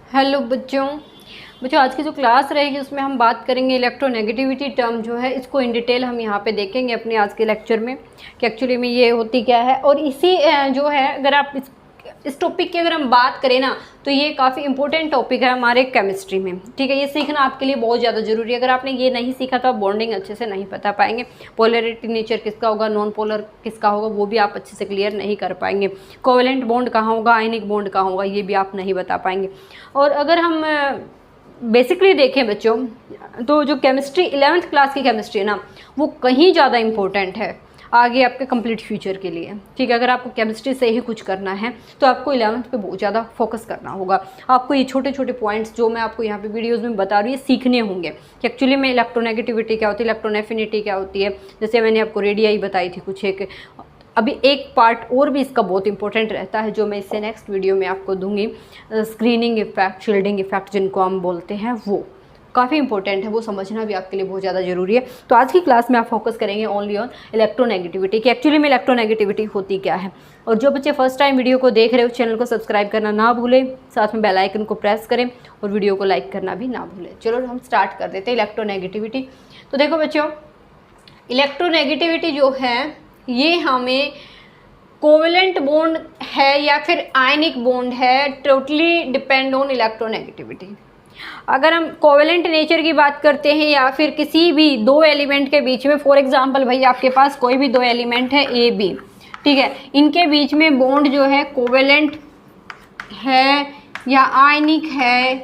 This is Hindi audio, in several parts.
हेलो बच्चों। आज की जो क्लास रहेगी उसमें हम बात करेंगे इलेक्ट्रोनेगेटिविटी टर्म जो है इसको इन डिटेल हम यहाँ पे देखेंगे अपने आज के लेक्चर में कि एक्चुअली में ये होती क्या है। और इसी जो है अगर आप इस टॉपिक की अगर हम बात करें ना तो ये काफ़ी इंपॉर्टेंट टॉपिक है हमारे केमिस्ट्री में। ठीक है, ये सीखना आपके लिए बहुत ज़्यादा ज़रूरी है। अगर आपने ये नहीं सीखा तो आप बॉन्डिंग अच्छे से नहीं बता पाएंगे। पोलैरिटी नेचर किसका होगा, नॉन पोलर किसका होगा, वो भी आप अच्छे से क्लियर नहीं कर पाएंगे। कोवेलेंट बॉन्ड कहाँ होगा, आयनिक बॉन्ड कहाँ होगा, ये भी आप नहीं बता पाएंगे। और अगर हम बेसिकली देखें बच्चों तो जो केमिस्ट्री 11th क्लास की केमिस्ट्री है ना वो कहीं ज़्यादा इम्पोर्टेंट है आगे आपके कंप्लीट फ्यूचर के लिए। ठीक है, अगर आपको केमिस्ट्री से ही कुछ करना है तो आपको 11th पे बहुत ज़्यादा फोकस करना होगा। आपको ये छोटे छोटे पॉइंट्स जो मैं आपको यहाँ पे वीडियोस में बता रही हूँ सीखने होंगे कि एक्चुअली में इलेक्ट्रोनेगेटिविटी क्या होती है, इलेक्ट्रोनेफिनिटी क्या होती है। जैसे मैंने आपको रेडियाई बताई थी कुछ एक। अभी एक पार्ट और भी इसका बहुत इंपॉर्टेंट रहता है जो मैं इससे नेक्स्ट वीडियो में आपको दूंगी। स्क्रीनिंग इफेक्ट, शील्डिंग इफेक्ट जिनको हम बोलते हैं, वो काफ़ी इंपॉर्टेंट है, वो समझना भी आपके लिए बहुत ज़्यादा ज़रूरी है। तो आज की क्लास में आप फोकस करेंगे ओनली ऑन इलेक्ट्रोनेगेटिविटी कि एक्चुअली में इलेक्ट्रोनेगेटिविटी होती क्या है। और जो बच्चे फर्स्ट टाइम वीडियो को देख रहे हो चैनल को सब्सक्राइब करना ना भूलें, साथ में बेल आइकन को प्रेस करें और वीडियो को लाइक करना भी ना भूलें। चलो हम स्टार्ट कर देते हैं इलेक्ट्रोनेगेटिविटी। तो देखो बच्चों, इलेक्ट्रोनेगेटिविटी जो है ये हमें कोवेलेंट बॉन्ड है या फिर आयनिक बॉन्ड है, टोटली डिपेंड ऑन इलेक्ट्रोनेगेटिविटी। अगर हम कोवेलेंट नेचर की बात करते हैं या फिर किसी भी दो एलिमेंट के बीच में, फॉर एग्जांपल भाई आपके पास कोई भी दो एलिमेंट है ए बी, ठीक है, इनके बीच में बॉन्ड जो है कोवेलेंट है या आयनिक है,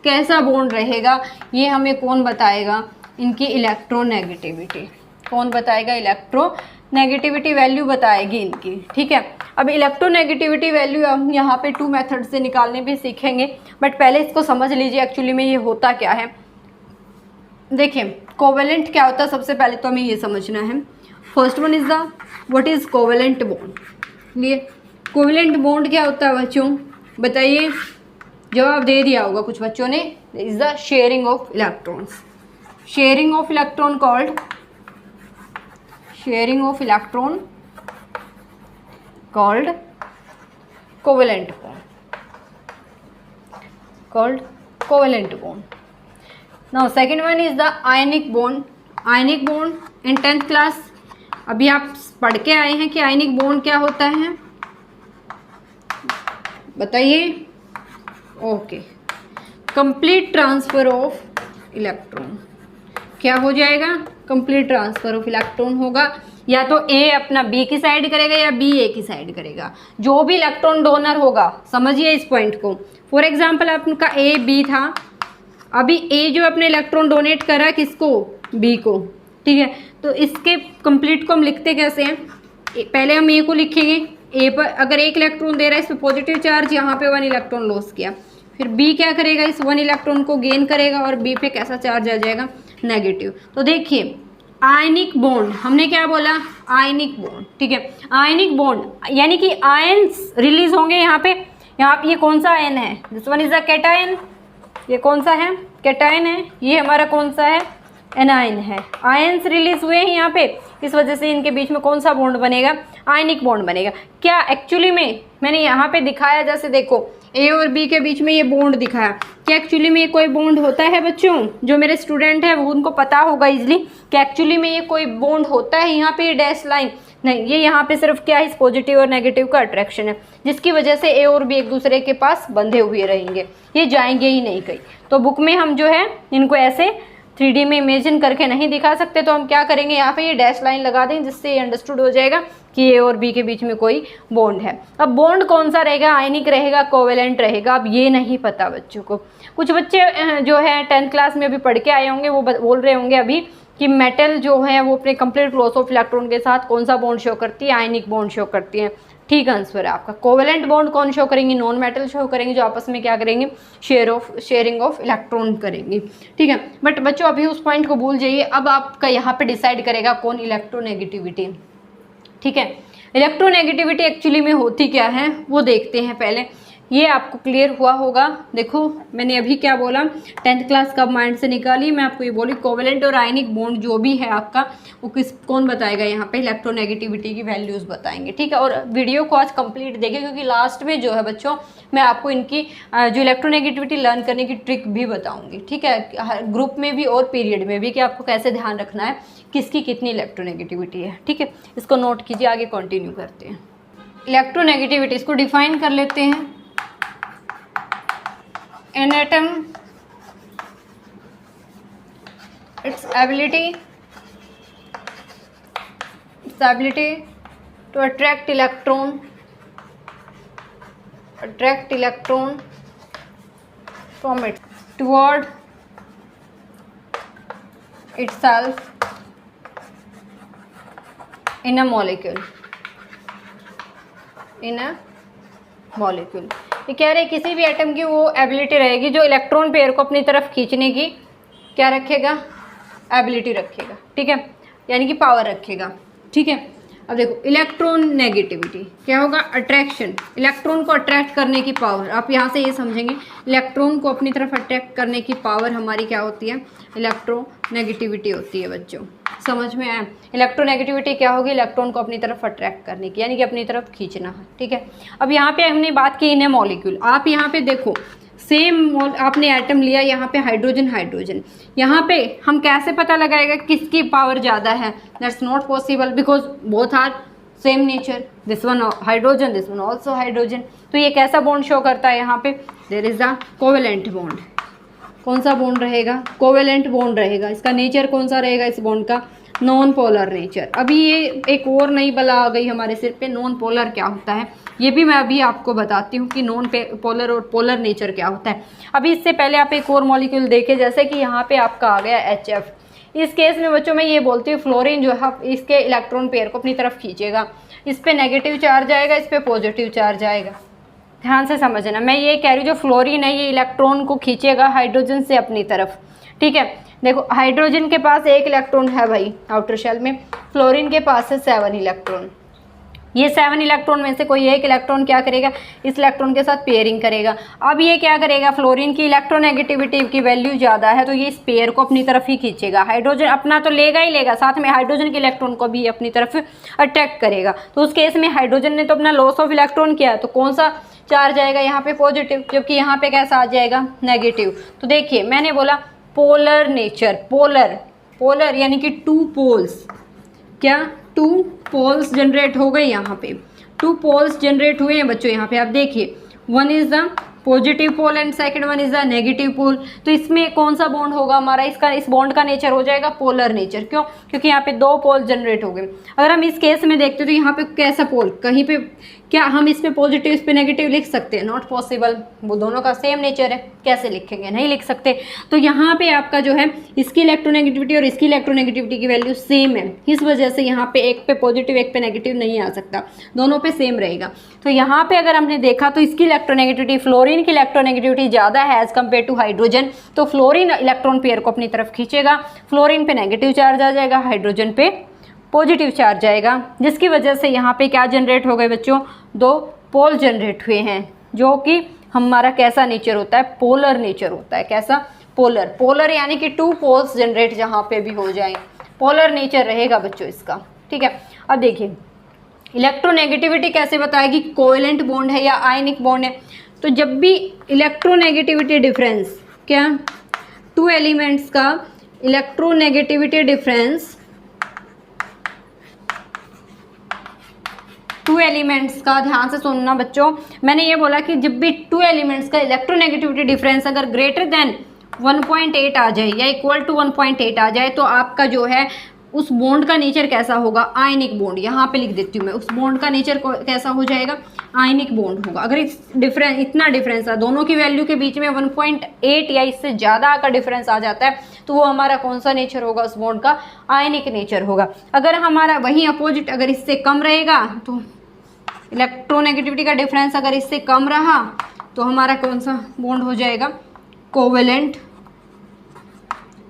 कैसा बॉन्ड रहेगा ये हमें कौन बताएगा, इनकी इलेक्ट्रोनेगेटिविटी। कौन बताएगा? इलेक्ट्रोनेगेटिविटी वैल्यू बताएगी इनकी। ठीक है, अब इलेक्ट्रोनेगेटिविटी वैल्यू हम यहाँ पे 2 मेथड से निकालने भी सीखेंगे, बट पहले इसको समझ लीजिए एक्चुअली में ये होता क्या है। देखिए कोवेलेंट क्या होता है, सबसे पहले तो हमें ये समझना है। First one is the what is covalent bond. ये कोवेलेंट बॉन्ड क्या होता है बच्चों, बताइए। जवाब दे दिया होगा कुछ बच्चों ने। Is the sharing of electrons. Sharing of electron called sharing of electron called covalent bond. Now second one is the ionic bond. Ionic bond in 10th class अभी आप पढ़ के आए हैं कि ionic bond क्या होता है, बताइए। Okay, complete transfer of electron. क्या हो जाएगा? कंप्लीट ट्रांसफर ऑफ इलेक्ट्रॉन होगा। या तो ए अपना बी की साइड करेगा या बी ए की साइड करेगा। जो भी इलेक्ट्रॉन डोनर होगा, समझिए इस पॉइंट को। फॉर एग्जांपल आपका ए बी था, अभी ए जो अपने इलेक्ट्रॉन डोनेट करा किसको? बी को। ठीक है, तो इसके कंप्लीट को हम लिखते कैसे हैं? पहले हम ए को लिखेंगे। ए पर अगर एक इलेक्ट्रॉन दे रहा है इस पर पॉजिटिव चार्ज, यहाँ पे 1 इलेक्ट्रॉन लॉस किया। फिर बी क्या करेगा? इस 1 इलेक्ट्रॉन को गेन करेगा और बी पे कैसा चार्ज आ जाएगा? नेगेटिव। तो देखिए आयनिक बॉन्ड, हमने क्या बोला? Ionic bond. ठीक है, आयनिक बॉन्ड यानी कि आयंस रिलीज होंगे यहाँ पे। यहाँ पे ये कौन सा आयन है? This one is the cation. ये कौन सा है? कैटायन है। ये हमारा कौन सा है? एनायन है। आयंस रिलीज हुए हैं यहाँ पे, इस वजह से इनके बीच में कौन सा बॉन्ड बनेगा? आयनिक बॉन्ड बनेगा। क्या एक्चुअली में मैंने यहाँ पे दिखाया, जैसे देखो ए और बी के बीच में ये बॉन्ड दिखाया, क्या एक्चुअली में ये कोई बॉन्ड होता है बच्चों? जो मेरे स्टूडेंट हैं वो उनको पता होगा इजीली कि एक्चुअली में ये कोई बॉन्ड होता है। यहाँ पे ये डैश लाइन नहीं, ये यहाँ पे सिर्फ क्या है? पॉजिटिव और नेगेटिव का अट्रैक्शन है, जिसकी वजह से ए और बी एक दूसरे के पास बंधे हुए रहेंगे, ये जाएंगे ही नहीं कहीं। तो बुक में हम जो है इनको ऐसे 3D में इमेजिन करके नहीं दिखा सकते, तो हम क्या करेंगे? यहाँ पे ये डैश लाइन लगा दें, जिससे ये अंडरस्टूड हो जाएगा कि ए और बी के बीच में कोई बॉन्ड है। अब बॉन्ड कौन सा रहेगा? आयनिक रहेगा, कोवेलेंट रहेगा? अब ये नहीं पता बच्चों को। कुछ बच्चे जो है 10th क्लास में अभी पढ़ के आए होंगे, वो बोल रहे होंगे अभी कि मेटल जो है वो अपने कंप्लीट लॉस ऑफ इलेक्ट्रॉन के साथ कौन सा बॉन्ड शो करती है? आयनिक बॉन्ड शो करती है। ठीक आंसर है आपका। कोवेलेंट बॉन्ड कौन शो करेंगी? नॉन मेटल शो करेंगे, जो आपस में क्या करेंगे? शेयरिंग ऑफ इलेक्ट्रॉन करेंगी। ठीक है, बट बच्चों अभी उस पॉइंट को भूल जाइए। अब आपका यहाँ पे डिसाइड करेगा कौन? इलेक्ट्रोनेगेटिविटी। ठीक है, इलेक्ट्रोनेगेटिविटी एक्चुअली में होती क्या है वो देखते हैं पहले। ये आपको क्लियर हुआ होगा। देखो मैंने अभी क्या बोला, 10th क्लास कब माइंड से निकाली, मैं आपको ये बोली कोवेलेंट और आयनिक बॉन्ड जो भी है आपका वो कौन बताएगा, यहाँ पे इलेक्ट्रोनेगेटिविटी की वैल्यूज़ बताएंगे, ठीक है। और वीडियो को आज कंप्लीट देखिए, क्योंकि लास्ट में जो है बच्चों मैं आपको इनकी जो इलेक्ट्रोनेगेटिविटी लर्न करने की ट्रिक भी बताऊँगी, ठीक है, ग्रुप में भी और पीरियड में भी, कि आपको कैसे ध्यान रखना है किसकी कितनी इलेक्ट्रोनेगेटिविटी है, ठीक है। इसको नोट कीजिए, आगे कंटिन्यू करते हैं। इलेक्ट्रोनेगेटिविटी इसको डिफाइन कर लेते हैं। An atom, its ability to attract electron from it toward itself in a molecule, ये कह रहे हैं किसी भी एटम की वो एबिलिटी रहेगी जो इलेक्ट्रॉन पेयर को अपनी तरफ खींचने की क्या रखेगा, एबिलिटी रखेगा, ठीक है, यानी कि पावर रखेगा, ठीक है। अब देखो इलेक्ट्रॉन नेगेटिविटी क्या होगा, अट्रैक्शन, इलेक्ट्रॉन को अट्रैक्ट करने की पावर, आप यहाँ से ये समझेंगे इलेक्ट्रॉन को अपनी तरफ अट्रैक्ट करने की पावर हमारी क्या होती है, इलेक्ट्रोनेगेटिविटी होती है बच्चों, समझ में आया। इलेक्ट्रोनेगेटिविटी क्या होगी, इलेक्ट्रॉन को अपनी तरफ अट्रैक्ट करने की, यानी कि अपनी तरफ खींचना है, ठीक है। अब यहाँ पे हमने बात की इन मॉलिक्यूल, आप यहाँ पे देखो सेम आपने एटम लिया, यहाँ पे हाइड्रोजन, यहाँ पे हम कैसे पता लगाएगा किसकी पावर ज़्यादा है, that's not possible because both are same nature, this one hydrogen, this one also hydrogen. तो ये कैसा बॉन्ड शो करता है, यहाँ पे there is a covalent bond. कौन सा बॉन्ड रहेगा, कोवेलेंट बॉन्ड रहेगा। इसका नेचर कौन सा रहेगा इस बॉन्ड का, नॉन पोलर नेचर। अभी ये एक और नई बला आ गई हमारे सिर पे, नॉन पोलर क्या होता है ये भी मैं अभी आपको बताती हूँ कि नॉन पोलर और पोलर नेचर क्या होता है। अभी इससे पहले आप एक और मॉलिक्यूल देखें, जैसे कि यहाँ पे आपका आ गया HF। इस केस में बच्चों मैं ये बोलती हूँ फ्लोरीन जो है इसके इलेक्ट्रॉन पेयर को अपनी तरफ खींचेगा, इस पर नेगेटिव चार्ज आएगा, इस पर पॉजिटिव चार्ज आएगा। ध्यान से समझना, मैं ये कह रही हूँ जो फ्लोरीन है ये इलेक्ट्रॉन को खींचेगा हाइड्रोजन से अपनी तरफ, ठीक है। देखो हाइड्रोजन के पास 1 इलेक्ट्रॉन है भाई आउटर शेल में, फ्लोरीन के पास है 7 इलेक्ट्रॉन। ये 7 इलेक्ट्रॉन में से कोई एक इलेक्ट्रॉन क्या करेगा, इस इलेक्ट्रॉन के साथ पेयरिंग करेगा। अब ये क्या करेगा, फ्लोरीन की इलेक्ट्रोनेगेटिविटी की वैल्यू ज़्यादा है तो ये इस पेयर को अपनी तरफ ही खींचेगा। हाइड्रोजन अपना तो लेगा ही लेगा, साथ में हाइड्रोजन के इलेक्ट्रॉन को भी अपनी तरफ अट्रैक्ट करेगा। तो उस केस में हाइड्रोजन ने तो अपना लॉस ऑफ इलेक्ट्रॉन किया, तो कौन सा चार्ज आएगा यहाँ पे, पॉजिटिव, जबकि यहाँ पे कैसा आ जाएगा, नेगेटिव। तो देखिए मैंने बोला पोलर नेचर, पोलर यानी कि 2 पोल्स, क्या 2 पोल्स जनरेट हो गए, यहाँ पे 2 पोल्स जनरेट हुए हैं बच्चों। यहाँ पे आप देखिए, one is the positive pole and second one is the negative pole. तो इसमें कौन सा बॉन्ड होगा हमारा, इस बॉन्ड का नेचर हो जाएगा पोलर नेचर। क्यों, क्योंकि यहाँ पे 2 पोल जनरेट हो गए। अगर हम इस केस में देखते तो यहाँ पे कैसा पोल, कहीं पे क्या हम इस पे पॉजिटिव इस पे नेगेटिव लिख सकते हैं, नॉट पॉसिबल, वो दोनों का सेम नेचर है, कैसे लिखेंगे, नहीं लिख सकते। तो यहाँ पे आपका जो है इसकी इलेक्ट्रोनेगेटिविटी और इसकी इलेक्ट्रोनेगेटिविटी की वैल्यू सेम है, इस वजह से यहाँ पे एक पे पॉजिटिव एक पे नेगेटिव नहीं आ सकता, दोनों पे सेम रहेगा। तो यहाँ पे अगर हमने देखा तो इसकी इलेक्ट्रोनेगेटिविटी, फ्लोरीन की इलेक्ट्रोनेगेटिविटी ज़्यादा है एज कम्पेयर टू हाइड्रोजन, तो फ्लोरीन इलेक्ट्रॉन पेयर को अपनी तरफ खींचेगा, फ्लोरीन पे नेगेटिव चार्ज आ जाएगा, हाइड्रोजन पे पॉजिटिव चार्ज आएगा, जिसकी वजह से यहाँ पे क्या जनरेट हो गए बच्चों, 2 पोल जनरेट हुए हैं, जो कि हमारा कैसा नेचर होता है, पोलर नेचर होता है। कैसा, पोलर यानी कि 2 पोल्स जनरेट जहाँ पे भी हो जाए, पोलर नेचर रहेगा बच्चों इसका, ठीक है। अब देखिए इलेक्ट्रोनेगेटिविटी कैसे बताएगी, कोवेलेंट बॉन्ड है या आयनिक बॉन्ड है। तो जब भी इलेक्ट्रोनेगेटिविटी डिफरेंस, क्या 2 एलिमेंट्स का इलेक्ट्रोनेगेटिविटी डिफरेंस, 2 एलिमेंट्स का, ध्यान से सुनना बच्चों, मैंने ये बोला कि जब भी 2 एलिमेंट्स का इलेक्ट्रोनेगेटिविटी डिफरेंस अगर ग्रेटर देन 1.8 आ जाए या इक्वल टू 1.8 आ जाए तो आपका जो है उस बॉन्ड का नेचर कैसा होगा, आयनिक बॉन्ड। यहाँ पे लिख देती हूँ मैं, उस बॉन्ड का नेचर कैसा हो जाएगा, आयनिक बॉन्ड होगा। अगर इतना डिफरेंस है दोनों की वैल्यू के बीच में 1.8 या इससे ज़्यादा का डिफरेंस आ जाता है तो वो हमारा कौन सा नेचर होगा, उस बॉन्ड का आयनिक नेचर होगा। अगर हमारा वही अपोजिट अगर इससे कम रहेगा तो इलेक्ट्रोनेगेटिविटी का डिफरेंस अगर इससे कम रहा तो हमारा कौन सा बॉन्ड हो जाएगा, कोवेलेंट।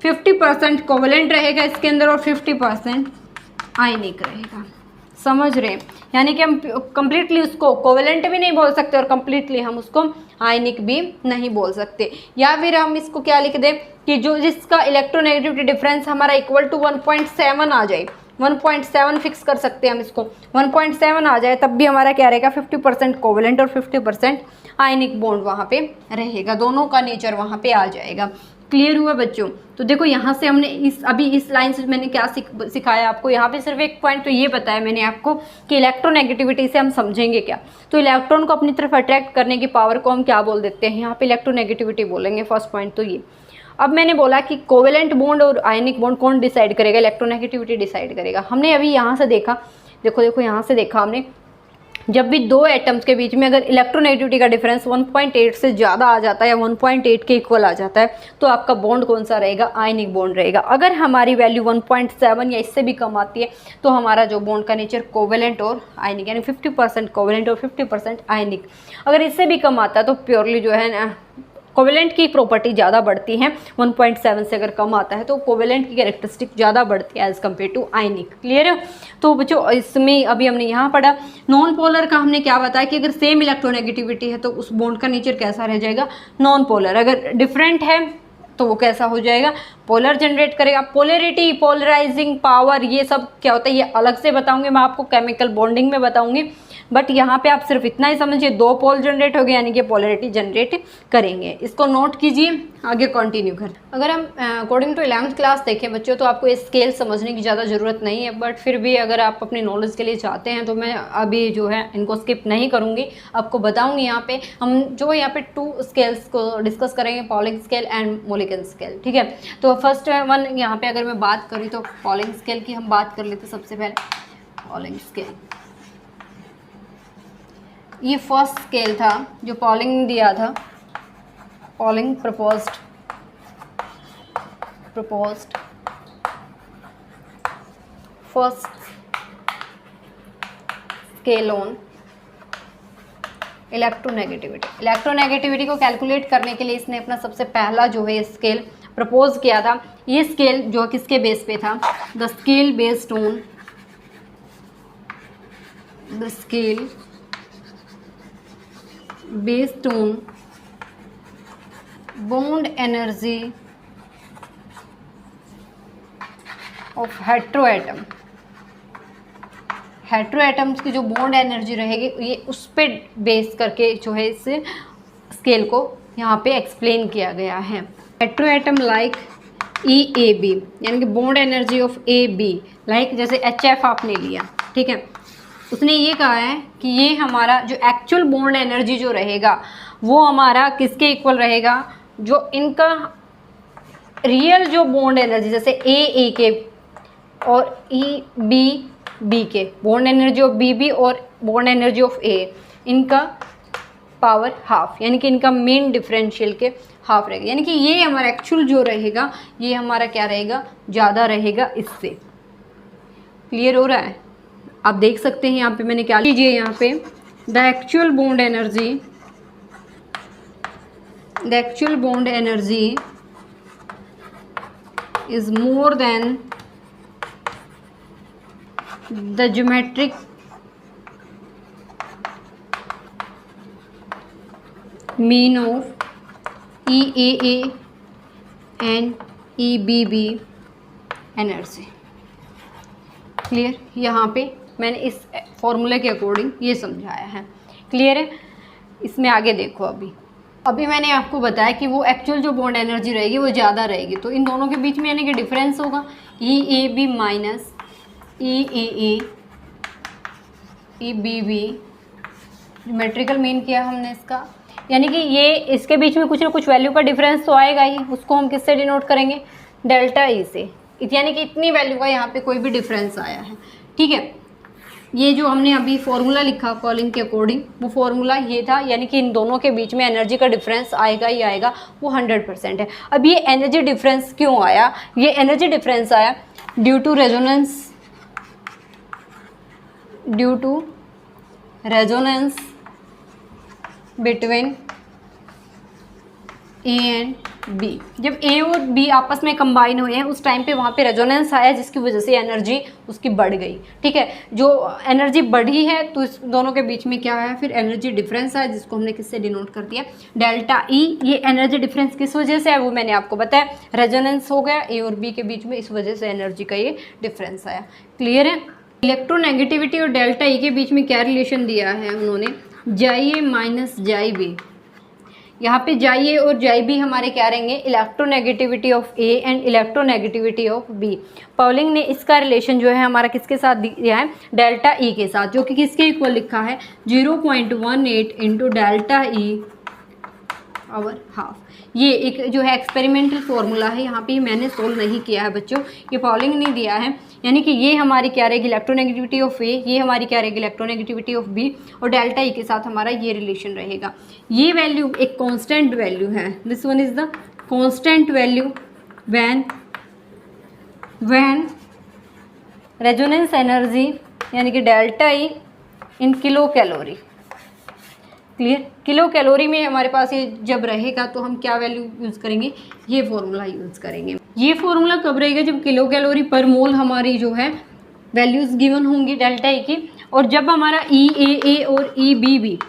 50% कोवेलेंट रहेगा इसके अंदर और 50% आयनिक रहेगा। समझ रहे हैं, यानी कि हम कंप्लीटली उसको कोवेलेंट भी नहीं बोल सकते और कंप्लीटली हम उसको आयनिक भी नहीं बोल सकते। या फिर हम इसको क्या लिख दें कि जो जिसका इलेक्ट्रोनेगेटिविटी डिफरेंस हमारा इक्वल टू 1.7 आ जाए, 1.7 फिक्स कर सकते हैं हम इसको, 1.7 आ जाए तब भी हमारा क्या रहेगा 50% कोवेलेंट और 50% आयनिक बॉन्ड वहाँ पे रहेगा, दोनों का नेचर वहाँ पे आ जाएगा। क्लियर हुआ बच्चों? तो देखो यहाँ से हमने अभी इस लाइन से मैंने क्या सिखाया आपको, यहाँ पे सिर्फ एक पॉइंट तो ये बताया मैंने आपको कि इलेक्ट्रोनेगेटिविटी से हम समझेंगे क्या। तो इलेक्ट्रॉन को अपनी तरफ अट्रैक्ट करने की पावर को हम क्या बोल देते हैं, यहाँ पे इलेक्ट्रोनेगेटिविटी बोलेंगे। फर्स्ट पॉइंट तो ये। अब मैंने बोला कि कोवेलेंट बॉन्ड और आयनिक बॉन्ड कौन डिसाइड करेगा, इलेक्ट्रोनेगेटिविटी डिसाइड करेगा। हमने अभी यहाँ से देखा, देखो यहाँ से देखा हमने, जब भी दो एटम्स के बीच में अगर इलेक्ट्रोनेगेटिविटी का डिफरेंस 1.8 से ज़्यादा आ जाता है या 1.8 के इक्वल आ जाता है तो आपका बॉन्ड कौन सा रहेगा, आयनिक बॉन्ड रहेगा। अगर हमारी वैल्यू 1.7 या इससे भी कम आती है तो हमारा जो बॉन्ड का नेचर कोवेलेंट और आयनिक, यानी 50% कोवेलेंट और 50% आयनिक। अगर इससे भी कम आता है तो प्योरली जो है ना कोवेलेंट की प्रॉपर्टी ज़्यादा बढ़ती है, 1.7 से अगर कम आता है तो कोवेलेंट की कैरेक्टरिस्टिक ज़्यादा बढ़ती है as compare to ionic. Clear है? तो बच्चों इसमें अभी हमने यहाँ पढ़ा नॉन पोलर का, हमने क्या बताया कि अगर सेम इलेक्ट्रोनेगेटिविटी है तो उस बॉन्ड का नेचर कैसा रह जाएगा, नॉन पोलर। अगर डिफरेंट है तो वो कैसा हो जाएगा, पोलर जनरेट करेगा। पोलरिटी, पोलराइजिंग पावर, ये सब क्या होता है ये अलग से बताऊंगी मैं आपको, केमिकल बॉन्डिंग में बताऊंगी। बट यहाँ पे आप सिर्फ इतना ही समझिए, दो पोल जनरेट हो गए यानी कि पोलरिटी जनरेट करेंगे। इसको नोट कीजिए, आगे कंटिन्यू कर। अगर हम अकॉर्डिंग टू 11th क्लास देखें बच्चों तो आपको स्केल समझने की ज़्यादा ज़रूरत नहीं है, बट फिर भी अगर आप अपनी नॉलेज के लिए चाहते हैं तो मैं अभी जो है इनको स्किप नहीं करूँगी, आपको बताऊँगी। यहाँ पे हम जो यहाँ पे 2 स्केल्स को डिस्कस करेंगे, पॉलिंग स्केल एंड मोलिकन स्केल। ठीक है, तो फर्स्ट वन यहाँ पे अगर मैं बात करूँ तो पॉलिंग स्केल की हम बात कर लेते सबसे पहले। पॉलिंग स्केल ये फर्स्ट स्केल था जो पॉलिंग दिया था, polling proposed first scale on electronegativity. Electronegativity को कैलकुलेट करने के लिए इसने अपना सबसे पहला जो है स्केल प्रपोज किया था। ये स्केल जो किसके बेस पे था, the scale based on based on bond energy of heteroatom। हेट्रोएटम्स की जो बॉन्ड एनर्जी रहेगी ये उस पे बेस करके जो है इस स्केल को यहाँ पे एक्सप्लेन किया गया है। हेट्रोएटम लाइक EAB यानी कि bond energy of AB, like जैसे HF आपने लिया, ठीक है, उसने ये कहा है कि ये हमारा जो एक्चुअल बॉन्ड एनर्जी जो रहेगा वो हमारा किसके इक्वल रहेगा, जो इनका रियल जो बॉन्ड एनर्जी जैसे AA के और EB के, बॉन्ड एनर्जी ऑफ BB और बॉन्ड एनर्जी ऑफ A, इनका पावर हाफ, यानी कि इनका मेन डिफरेंशियल के हाफ रहेगा, यानी कि ये हमारा एक्चुअल जो रहेगा ये हमारा क्या रहेगा, ज़्यादा रहेगा इससे। क्लियर हो रहा है? आप देख सकते हैं यहाँ पे मैंने क्या लीजिए, यहाँ पे the actual bond energy is more than the geometric mean of EAA and EBB energy. Clear? यहाँ पे मैंने इस फॉर्मूले के अकॉर्डिंग ये समझाया है। क्लियर है? इसमें आगे देखो, अभी मैंने आपको बताया कि वो एक्चुअल जो बॉन्ड एनर्जी रहेगी वो ज़्यादा रहेगी, तो इन दोनों के बीच में यानी कि डिफरेंस होगा EAB minus EAA EBB। Geometrical mean किया हमने इसका, यानी कि ये इसके बीच में कुछ ना कुछ वैल्यू का डिफरेंस तो आएगा ही, उसको हम किससे डिनोट करेंगे, डेल्टा E से, यानी कि इतनी वैल्यू का यहाँ पे कोई भी डिफरेंस आया है। ठीक है, ये जो हमने अभी फॉर्मूला लिखा पॉलिंग के अकॉर्डिंग, वो फॉर्मूला ये था, यानी कि इन दोनों के बीच में एनर्जी का डिफरेंस आएगा ही आएगा, वो 100% है। अब ये एनर्जी डिफरेंस क्यों आया, ये एनर्जी डिफरेंस आया due to resonance between A and B. जब ए और बी आपस में कंबाइन हुए हैं उस टाइम पे वहाँ पे रेजोनेंस आया जिसकी वजह से एनर्जी उसकी बढ़ गई, ठीक है। जो एनर्जी बढ़ी है तो इस दोनों के बीच में क्या है, फिर एनर्जी डिफरेंस है जिसको हमने किससे डिनोट कर दिया, डेल्टा ई। ये एनर्जी डिफरेंस किस वजह से है वो मैंने आपको बताया, रेजोनेंस हो गया ए और बी के बीच में, इस वजह से एनर्जी का ये डिफरेंस आया। क्लियर है। इलेक्ट्रोनेगेटिविटी और डेल्टा ई के बीच में क्या रिलेशन दिया है उन्होंने, जाई ए माइनस जाई बी। यहाँ पे जाइए और जाई बी हमारे क्या रहेंगे, electronegativity of A and electronegativity of B. Pauling ने इसका रिलेशन जो है हमारा किसके साथ दिया है, डेल्टा ई के साथ, जो कि किसके इक्वल लिखा है 0.18 into delta E power half. ये एक जो है एक्सपेरिमेंटल फॉर्मूला है, यहाँ पे मैंने सोल्व नहीं किया है बच्चों, ये पाउलिंग ने दिया है। यानी कि ये हमारी क्या रहेगी इलेक्ट्रोनेगेटिविटी ऑफ ए, ये हमारी क्या रहेगी इलेक्ट्रोनेगेटिविटी ऑफ बी, और डेल्टा ई के साथ हमारा ये रिलेशन रहेगा। ये वैल्यू एक कांस्टेंट वैल्यू है, this one is the constant value when resonance energy यानी कि delta E in kilo calorie. Clear. Kilo calorie में हमारे पास ये जब रहेगा तो हम क्या वैल्यू यूज़ करेंगे, ये फॉर्मूला यूज़ करेंगे। ये फॉर्मूला कब रहेगा, जब किलो कैलोरी पर मोल हमारी जो है वैल्यूज़ गिवन होंगी डेल्टा ई की, और जब हमारा ई ए और ई बी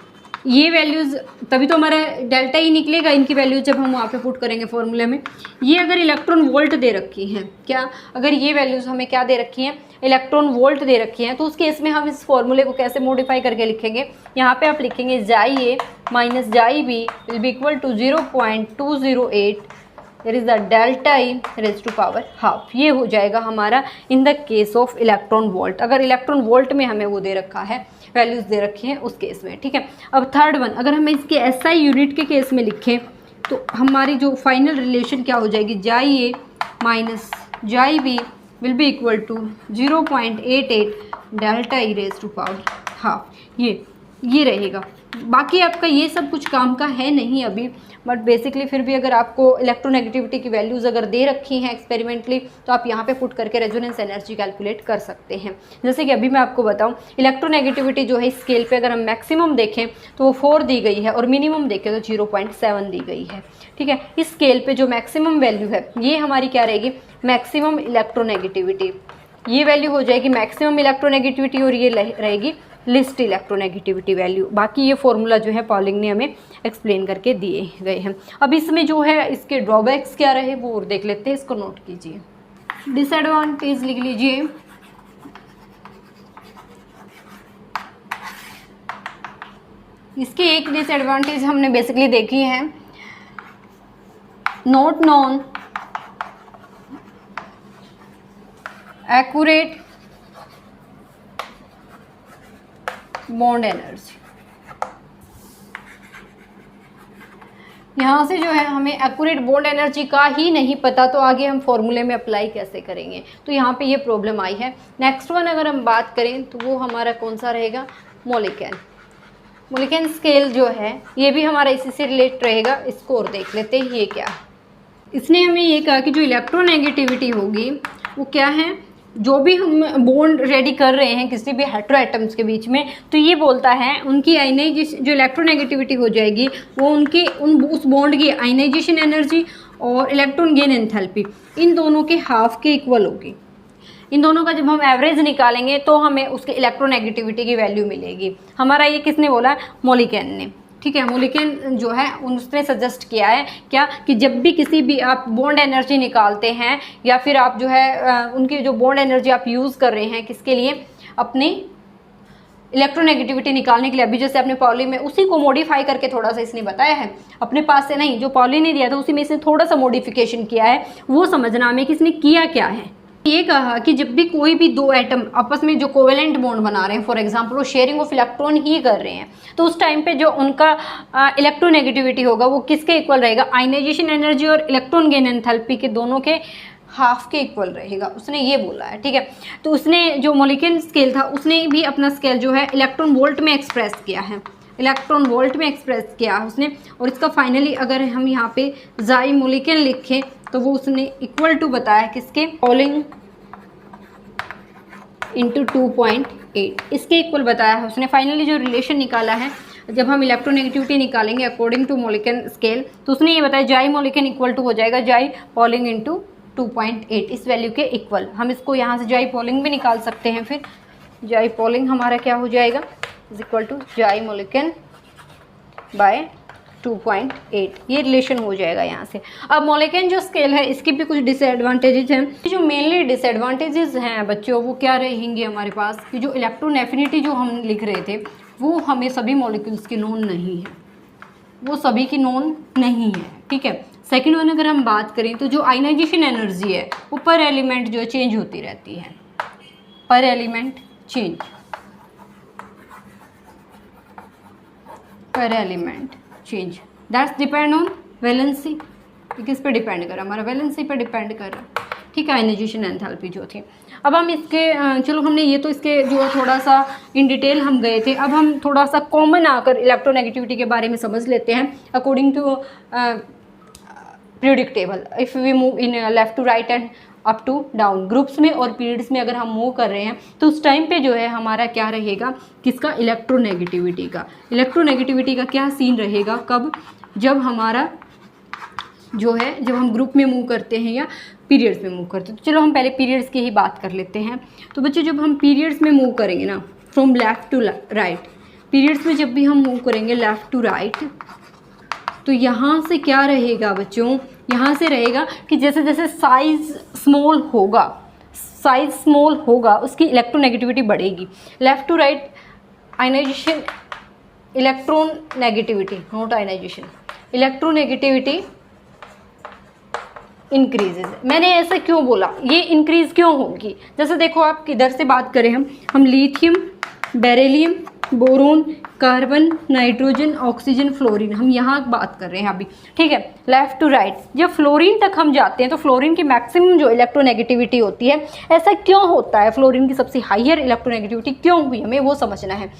ये वैल्यूज़, तभी तो हमारा डेल्टा ई निकलेगा इनकी वैल्यूज जब हम वहाँ पे पुट करेंगे फॉर्मूले में। ये अगर इलेक्ट्रॉन वोल्ट दे रखी हैं, क्या अगर ये वैल्यूज़ हमें क्या दे रखी हैं, इलेक्ट्रॉन वोल्ट दे रखी हैं, तो उस केस में हम इस फॉर्मूले को कैसे मॉडिफाई करके लिखेंगे, यहाँ पे आप लिखेंगे chi A minus chi B will be equal to 0.208 there is the delta E raise to power half. ये हो जाएगा हमारा in the case of electron volt, अगर इलेक्ट्रॉन वोल्ट में हमें वो दे रखा है, वैल्यूज़ दे रखी हैं उस केस में, ठीक है। अब थर्ड वन, अगर हमें इसके एसआई यूनिट के केस में लिखें तो हमारी जो फाइनल रिलेशन क्या हो जाएगी, chi A minus chi B will be equal to 0.88 delta E raise to power half. ये रहेगा। बाकी आपका ये सब कुछ काम का है नहीं अभी, बट बेसिकली फिर भी अगर आपको इलेक्ट्रोनेगेटिविटी की वैल्यूज़ अगर दे रखी हैं एक्सपेरिमेंटली तो आप यहाँ पे पुट करके रेजोनेंस एनर्जी कैलकुलेट कर सकते हैं। जैसे कि अभी मैं आपको बताऊँ, इलेक्ट्रोनेगेटिविटी जो है स्केल पे अगर हम मैक्सिमम देखें तो वो 4 दी गई है और मिनिमम देखें तो 0.7 दी गई है, ठीक है। इस स्केल पे जो मैक्सिमम वैल्यू है ये हमारी क्या रहेगी, मैक्सिमम इलेक्ट्रोनेगेटिविटी। ये वैल्यू हो जाएगी मैक्सिमम इलेक्ट्रोनेगेटिविटी और ये रहेगी लिस्ट इलेक्ट्रोनेगेटिविटी वैल्यू। बाकी ये फॉर्मूला जो है पाउलिंग ने हमें एक्सप्लेन करके दिए गए हैं। अब इसमें जो है इसके ड्रॉबैक्स क्या रहे वो और देख लेते हैं, इसको नोट कीजिए। डिसएडवांटेज लिख लीजिए। इसकी एक डिसएडवांटेज हमने बेसिकली देखी है, not known accurate bond energy. यहाँ से जो है हमें एक्यूरेट बॉन्ड एनर्जी का ही नहीं पता तो आगे हम फॉर्मूले में अप्लाई कैसे करेंगे, तो यहाँ पे ये प्रॉब्लम आई है। नेक्स्ट वन अगर हम बात करें तो वो हमारा कौन सा रहेगा, मोलिकेन स्केल जो है ये भी हमारा इसी से रिलेट रहेगा। इसको और देख लेते हैं ये क्या। इसने हमें ये कहा कि जो इलेक्ट्रोनेगेटिविटी होगी वो क्या है, जो भी हम बॉन्ड रेडी कर रहे हैं किसी भी हेटेरो एटम्स के बीच में, तो ये बोलता है उनकी आयनाइजेशन जो इलेक्ट्रोनेगेटिविटी हो जाएगी वो उनके उस बॉन्ड की आयनाइजेशन एनर्जी और इलेक्ट्रॉन गेन एंथैल्पी इन दोनों के हाफ के इक्वल होगी। इन दोनों का जब हम एवरेज निकालेंगे तो हमें उसके इलेक्ट्रोनेगेटिविटी की वैल्यू मिलेगी। हमारा ये किसने बोला, मोलिकेन ने, ठीक है। मोलिकेन जो है उसने सजेस्ट किया है क्या कि जब भी किसी भी आप बॉन्ड एनर्जी निकालते हैं या फिर आप जो है उनकी जो बॉन्ड एनर्जी आप यूज़ कर रहे हैं किसके लिए, अपनी इलेक्ट्रोनेगेटिविटी निकालने के लिए, अभी जैसे अपने पाउली में उसी को मॉडिफाई करके थोड़ा सा इसने बताया है, अपने पास से नहीं, जो पाउली ने दिया था उसी में इसने थोड़ा सा मॉडिफिकेशन किया है, वो समझना हमें कि इसने किया क्या है। ये कहा कि जब भी कोई भी दो एटम आपस में जो कोवेलेंट बॉन्ड बना रहे हैं, फॉर एग्जांपल वो शेयरिंग ऑफ इलेक्ट्रॉन ही कर रहे हैं, तो उस टाइम पे जो उनका इलेक्ट्रोनेगेटिविटी होगा वो किसके इक्वल रहेगा, आयनाइजेशन एनर्जी और इलेक्ट्रॉन गेन एंथैल्पी के दोनों के हाफ के इक्वल रहेगा, उसने ये बोला है, ठीक है। तो उसने जो मोलिकेन स्केल था उसने भी अपना स्केल जो है इलेक्ट्रॉन वोल्ट में एक्सप्रेस किया है, इलेक्ट्रॉन वोल्ट में एक्सप्रेस किया उसने, और इसका फाइनली अगर हम यहाँ पे जाई मोलिकेन लिखें तो वो उसने इक्वल टू बताया किसके, पॉलिंग इंटू 2.8 इसके इक्वल बताया है उसने। फाइनली जो रिलेशन निकाला है जब हम इलेक्ट्रोनेगेटिविटी निकालेंगे अकॉर्डिंग टू मोलिकन स्केल, तो उसने ये बताया जाई मोलिकन इक्वल टू हो जाएगा जाई पॉलिंग इंटू 2.8 इस वैल्यू के इक्वल। हम इसको यहाँ से जाई पॉलिंग भी निकाल सकते हैं। फिर जाई पॉलिंग हमारा क्या हो जाएगा इज इक्वल टू जाई मोलिकन बाय 2.8, ये रिलेशन हो जाएगा यहाँ से। अब मोलिकन जो स्केल है इसकी भी कुछ डिसएडवांटेजेस हैं। जो मेनली डिसएडवांटेजेस हैं बच्चों वो क्या रहेंगे हमारे पास कि जो इलेक्ट्रॉन एफिनिटी जो हम लिख रहे थे वो हमें सभी मॉलिक्यूल्स की नोन नहीं है, वो सभी की नोन नहीं है, ठीक है। सेकंड वन अगर हम बात करें तो जो आयनाइजेशन एनर्जी है वो पर एलिमेंट जो चेंज होती रहती है, पर एलिमेंट चेंज, पर element change that's depend on valency. किस पे डिपेंड कर रहा है, हमारा वैलेंसी पे डिपेंड कर रहा है, ठीक है, आयनाइजेशन एंथैल्पी जो थी। अब हम इसके चलो हमने ये तो इसके जो थोड़ा सा इन डिटेल हम गए थे, अब हम थोड़ा सा कॉमन आकर इलेक्ट्रोनेगेटिविटी के बारे में समझ लेते हैं according to periodic table. If we move in left to right and up to down groups में और पीरियड्स में अगर हम मूव कर रहे हैं तो उस टाइम पे जो है हमारा क्या रहेगा, किसका, इलेक्ट्रोनेगेटिविटी का। इलेक्ट्रोनेगेटिविटी का क्या सीन रहेगा, कब, जब हमारा जो है जब हम ग्रुप में मूव करते हैं या पीरियड्स में मूव करते हैं। तो चलो हम पहले पीरियड्स की ही बात कर लेते हैं। तो बच्चों जब हम पीरियड्स में मूव करेंगे ना, from left to right, periods में जब भी हम मूव करेंगे लेफ़्ट टू राइट, तो यहाँ से क्या रहेगा बच्चों, यहाँ से रहेगा कि जैसे जैसे साइज़ स्मॉल होगा उसकी इलेक्ट्रोनेगेटिविटी बढ़ेगी। Left to right ionization, electron negativity, not ionization, electronegativity increases. मैंने ऐसा क्यों बोला, ये इंक्रीज क्यों होगी, जैसे देखो आप किधर से बात करें, हम lithium, beryllium, boron, carbon, nitrogen, oxygen, fluorine, हम यहाँ बात कर रहे हैं अभी, ठीक है, लेफ़्ट टू राइट। जब फ्लोरीन तक हम जाते हैं तो फ्लोरीन की मैक्सिमम जो इलेक्ट्रोनेगेटिविटी होती है, ऐसा क्यों होता है, फ्लोरीन की सबसे हाईयर इलेक्ट्रोनेगेटिविटी क्यों हुई, हमें वो समझना है।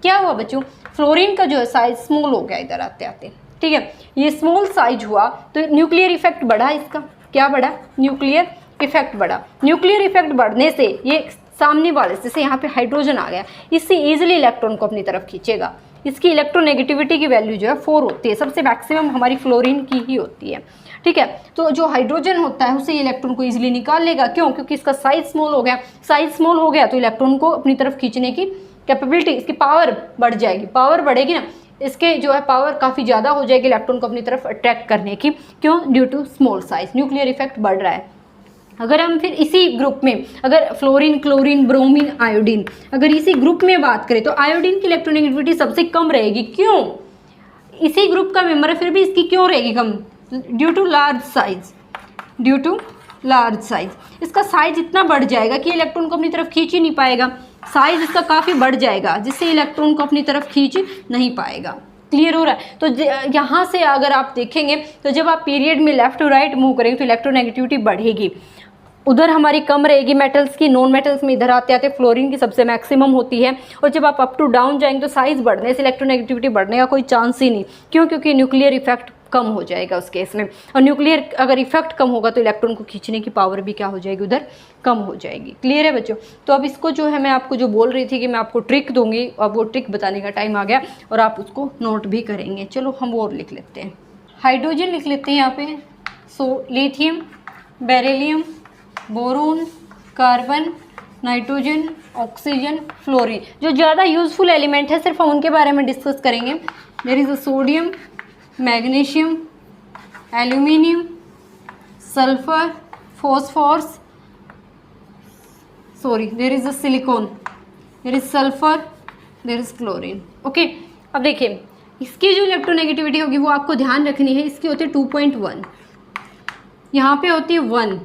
क्या हुआ बच्चों, फ्लोरीन का जो है साइज स्मॉल हो गया इधर आते आते, ठीक है, ये स्मॉल साइज हुआ तो न्यूक्लियर इफेक्ट बढ़ा, इसका क्या बढ़ा, न्यूक्लियर इफेक्ट बढ़ा। न्यूक्लियर इफेक्ट बढ़ने से ये सामने वाले जैसे यहाँ पे हाइड्रोजन आ गया, इससे इजीली इलेक्ट्रॉन को अपनी तरफ खींचेगा। इसकी इलेक्ट्रोनेगेटिविटी की वैल्यू जो है 4 होती है, सबसे मैक्सिमम हमारी फ्लोरीन की ही होती है, ठीक है। तो जो हाइड्रोजन होता है उससे इलेक्ट्रॉन को इजीली निकाल लेगा, क्यों, क्योंकि इसका साइज स्मॉल हो गया। साइज स्मॉल हो गया तो इलेक्ट्रॉन को अपनी तरफ खींचने की कैपेबिलिटी, इसकी पावर बढ़ जाएगी, पावर बढ़ेगी ना, इसके जो है पावर काफ़ी ज़्यादा हो जाएगी इलेक्ट्रॉन को अपनी तरफ अट्रैक्ट करने की, क्यों, due to small size, nuclear effect बढ़ रहा है। अगर हम फिर इसी ग्रुप में अगर फ्लोरीन, क्लोरीन, ब्रोमीन, आयोडीन, अगर इसी ग्रुप में बात करें तो आयोडीन की इलेक्ट्रोनेगेटिविटी सबसे कम रहेगी, क्यों, इसी ग्रुप का मेंबर है फिर भी इसकी क्यों रहेगी कम, due to large size, due to large size. इसका साइज इतना बढ़ जाएगा कि इलेक्ट्रॉन को अपनी तरफ खींच ही नहीं पाएगा, साइज इसका काफ़ी बढ़ जाएगा जिससे इलेक्ट्रॉन को अपनी तरफ खींच नहीं पाएगा। क्लियर हो रहा है। तो यहाँ से अगर आप देखेंगे तो जब आप पीरियड में लेफ्ट टू राइट मूव करेंगे तो इलेक्ट्रोनेगेटिविटी बढ़ेगी, उधर हमारी कम रहेगी मेटल्स की, नॉन मेटल्स में इधर आते आते फ्लोरीन की सबसे मैक्सिमम होती है। और जब आप अप टू डाउन जाएंगे तो साइज बढ़ने से इलेक्ट्रोनेगेटिविटी बढ़ने का कोई चांस ही नहीं, क्यों, क्योंकि न्यूक्लियर इफेक्ट कम हो जाएगा उस केस में, और न्यूक्लियर अगर इफेक्ट कम होगा तो इलेक्ट्रॉन को खींचने की पावर भी क्या हो जाएगी, उधर कम हो जाएगी। क्लियर है बच्चों। तो अब इसको जो है मैं आपको जो बोल रही थी कि मैं आपको ट्रिक दूंगी, अब वो ट्रिक बताने का टाइम आ गया और आप उसको नोट भी करेंगे। चलो हम वो लिख लेते हैं, हाइड्रोजन लिख लेते हैं यहाँ पे। So lithium, beryllium, boron, carbon, nitrogen, oxygen, fluorine, जो ज़्यादा यूजफुल एलिमेंट है सिर्फ हम उनके बारे में डिस्कस करेंगे। There is a sodium, magnesium, aluminium, sulphur, phosphorus, sorry there is a silicon, there is sulphur, there is chlorine. Okay, अब देखिए इसकी जो इलेक्ट्रोनेगेटिविटी होगी वो आपको ध्यान रखनी है, इसकी होती है 2.1, यहाँ पे होती है 1।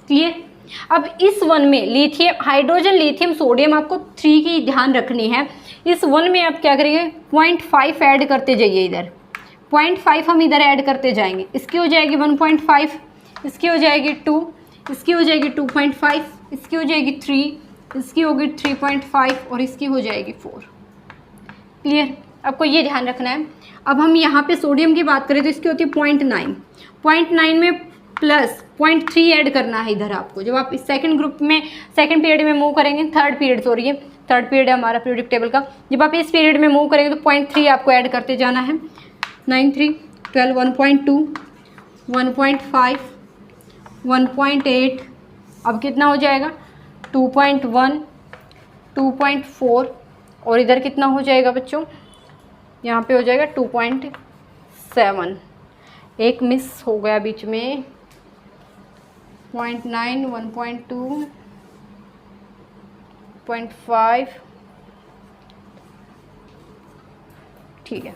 क्लियर। अब इस 1 में लिथियम, हाइड्रोजन, लिथियम, सोडियम आपको 3 की ध्यान रखनी है। इस 1 में आप क्या करेंगे, 0.5 ऐड करते जाइए, इधर 0.5 हम इधर ऐड करते जाएंगे। इसकी हो जाएगी 1.5, इसकी हो जाएगी 2, इसकी हो जाएगी 2.5, इसकी हो जाएगी 3, इसकी होगी 3.5 और इसकी हो जाएगी 4। क्लियर, आपको ये ध्यान रखना है। अब हम यहाँ पे सोडियम की बात करें तो इसकी होती है 0.9, 0.9 में प्लस 0.3 ऐड करना है इधर आपको। जब आप इस सेकंड ग्रुप में, सेकंड पीरियड में मूव करेंगे, third period sorry, third period है हमारा पीरियोडिक टेबल का। जब आप इस पीरियड में मूव करेंगे तो 0.3 आपको ऐड करते जाना है। 9 3 12 1.2 1.5 1.8, अब कितना हो जाएगा 2.1 2.4 और इधर कितना हो जाएगा बच्चों, यहाँ पे हो जाएगा 2.7, एक मिस हो गया बीच में 0.9 1.2 0.5, ठीक है,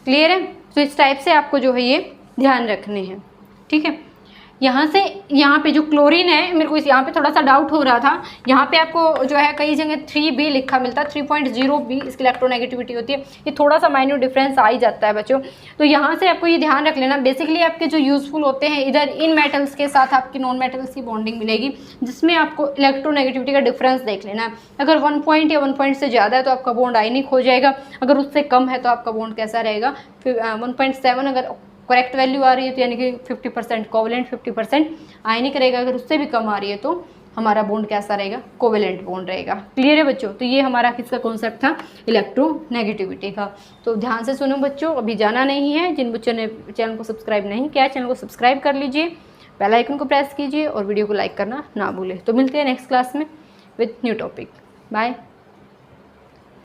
क्लियर है। तो इस टाइप से आपको जो है ये ध्यान रखने हैं, ठीक है। यहाँ से यहाँ पे जो क्लोरीन है, मेरे को इस यहाँ पे थोड़ा सा डाउट हो रहा था, यहाँ पे आपको जो है कई जगह 3B लिखा मिलता है, 3.0B इसकी इलेक्ट्रोनेगेटिविटी होती है। ये थोड़ा सा माइन्यूट डिफरेंस आ ही जाता है बच्चों। तो यहाँ से आपको ये ध्यान रख लेना, बेसिकली आपके जो यूजफुल होते हैं इधर इन मेटल्स के साथ आपकी नॉन मेटल्स की बॉन्डिंग मिलेगी, जिसमें आपको इलेक्ट्रोनेगेटिविटी का डिफरेंस देख लेना है। अगर 1 पॉइंट या 1 पॉइंट से ज़्यादा है तो आपका बॉन्ड आयनिक हो जाएगा, अगर उससे कम है तो आपका बॉन्ड कैसा रहेगा, 1.7 अगर करेक्ट वैल्यू आ रही है तो यानी कि 50% कोवेलेंट 50% आयनिक रहेगा, अगर उससे भी कम आ रही है तो हमारा बॉन्ड कैसा रहेगा, कोवेलेंट बॉन्ड रहेगा। क्लियर है बच्चों। तो ये हमारा किसका कॉन्सेप्ट था, इलेक्ट्रोनेगेटिविटी का। तो ध्यान से सुनो बच्चों, अभी जाना नहीं है। जिन बच्चों ने चैनल को सब्सक्राइब नहीं किया चैनल को सब्सक्राइब कर लीजिए, बेल आइकन को प्रेस कीजिए और वीडियो को लाइक करना ना भूलें। तो मिलते हैं नेक्स्ट क्लास में विथ न्यू टॉपिक। बाय।